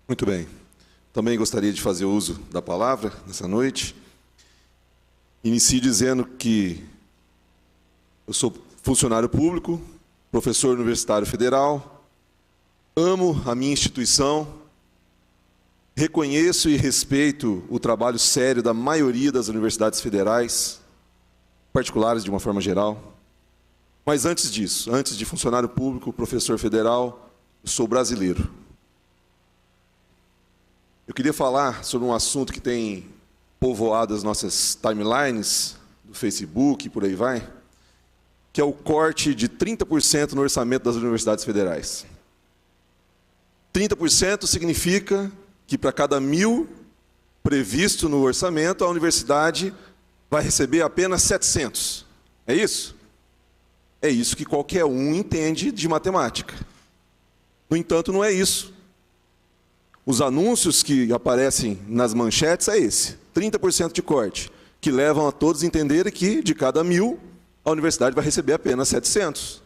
Muito bem. Também gostaria de fazer uso da palavra nessa noite. Inicio dizendo que eu sou funcionário público, professor universitário federal, amo a minha instituição, reconheço e respeito o trabalho sério da maioria das universidades federais, particulares de uma forma geral. Mas antes disso, antes de funcionário público, professor federal, eu sou brasileiro. Eu queria falar sobre um assunto que tem povoado as nossas timelines do Facebook e por aí vai, que é o corte de 30% no orçamento das universidades federais. 30% significa que para cada 1.000 previsto no orçamento, a universidade vai receber apenas 700. É isso? É isso que qualquer um entende de matemática. No entanto, não é isso. Os anúncios que aparecem nas manchetes é esse, 30% de corte, que levam a todos a entenderem que, de cada 1.000, a universidade vai receber apenas 700.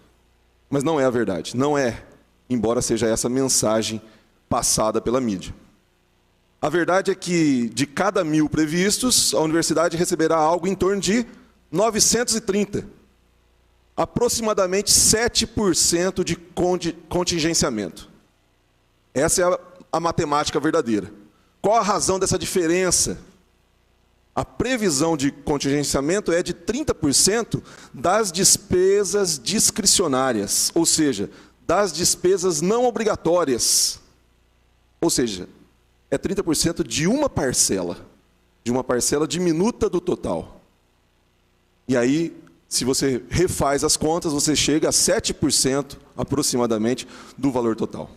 Mas não é a verdade, não é, embora seja essa mensagem passada pela mídia. A verdade é que, de cada 1.000 previstos, a universidade receberá algo em torno de 930. Aproximadamente 7% de contingenciamento. Essa é a matemática verdadeira. Qual a razão dessa diferença? A previsão de contingenciamento é de 30% das despesas discricionárias, ou seja, das despesas não obrigatórias. Ou seja, é 30% de uma parcela diminuta do total. E aí, se você refaz as contas, você chega a 7% aproximadamente do valor total.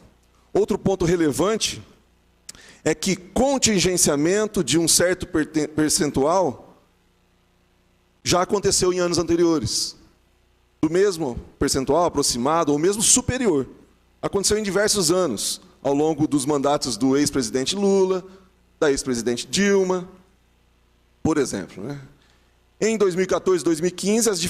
Outro ponto relevante é que contingenciamento de um certo percentual já aconteceu em anos anteriores. Do mesmo percentual aproximado ou mesmo superior. Aconteceu em diversos anos, ao longo dos mandatos do ex-presidente Lula, da ex-presidente Dilma, por exemplo, né? Em 2014 e 2015, as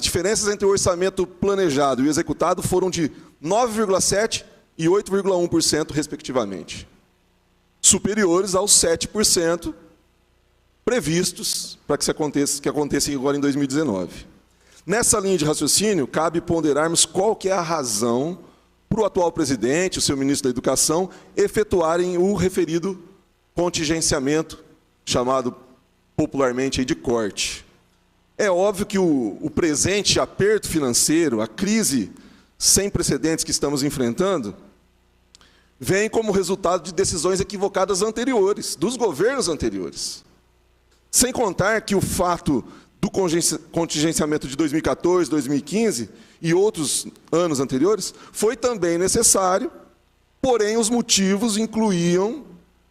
diferenças entre o orçamento planejado e o executado foram de 9,7% e 8,1%, respectivamente. Superiores aos 7% previstos para que aconteça agora em 2019. Nessa linha de raciocínio, cabe ponderarmos qual que é a razão para o atual presidente, o seu ministro da Educação, efetuarem o referido contingenciamento, chamado popularmente de corte. É óbvio que o presente aperto financeiro, a crise sem precedentes que estamos enfrentando, vem como resultado de decisões equivocadas anteriores, dos governos anteriores. Sem contar que o fato do contingenciamento de 2014, 2015 e outros anos anteriores foi também necessário, porém os motivos incluíam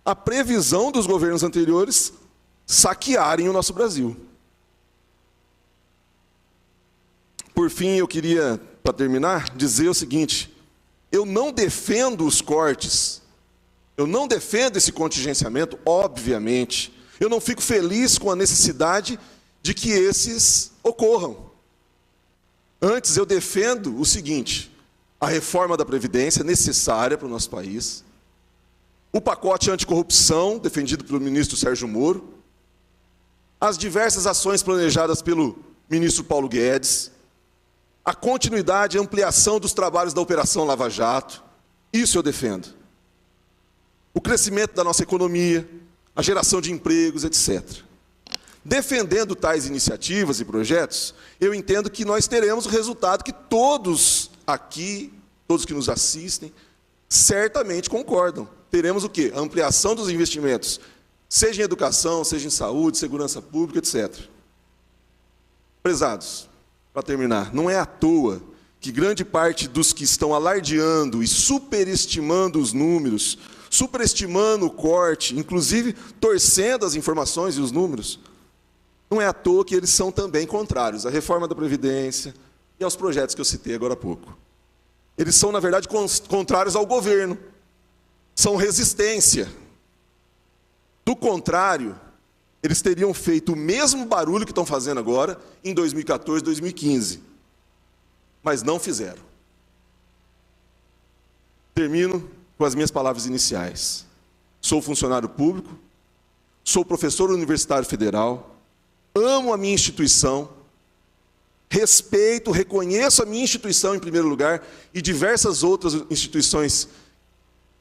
a previsão dos governos anteriores saquearem o nosso Brasil. Por fim, eu queria, para terminar, dizer o seguinte: eu não defendo os cortes, eu não defendo esse contingenciamento, obviamente. Eu não fico feliz com a necessidade de que esses ocorram. Antes, eu defendo o seguinte: a reforma da Previdência necessária para o nosso país, o pacote anticorrupção, defendido pelo ministro Sérgio Moro, as diversas ações planejadas pelo ministro Paulo Guedes, a continuidade e ampliação dos trabalhos da Operação Lava Jato, isso eu defendo. O crescimento da nossa economia, a geração de empregos, etc. Defendendo tais iniciativas e projetos, eu entendo que nós teremos o resultado que todos aqui, todos que nos assistem, certamente concordam. Teremos o quê? A ampliação dos investimentos, seja em educação, seja em saúde, segurança pública, etc. Prezados, para terminar, não é à toa que grande parte dos que estão alardeando e superestimando os números, superestimando o corte, inclusive torcendo as informações e os números, não é à toa que eles são também contrários à reforma da Previdência e aos projetos que eu citei agora há pouco. Eles são, na verdade, contrários ao governo. São resistência. Do contrário, eles teriam feito o mesmo barulho que estão fazendo agora em 2014, 2015. Mas não fizeram. Termino com as minhas palavras iniciais. Sou funcionário público, sou professor universitário federal, amo a minha instituição, respeito, reconheço a minha instituição em primeiro lugar e diversas outras instituições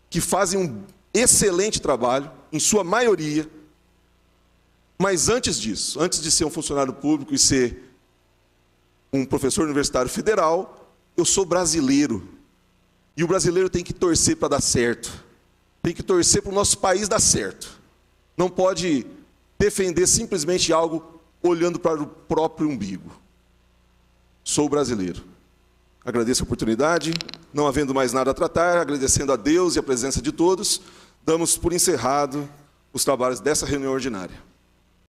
que fazem um excelente trabalho, em sua maioria. Mas antes disso, antes de ser um funcionário público e ser um professor universitário federal, eu sou brasileiro. E o brasileiro tem que torcer para dar certo. Tem que torcer para o nosso país dar certo. Não pode defender simplesmente algo olhando para o próprio umbigo. Sou brasileiro. Agradeço a oportunidade. Não havendo mais nada a tratar, agradecendo a Deus e a presença de todos, damos por encerrado os trabalhos dessa reunião ordinária.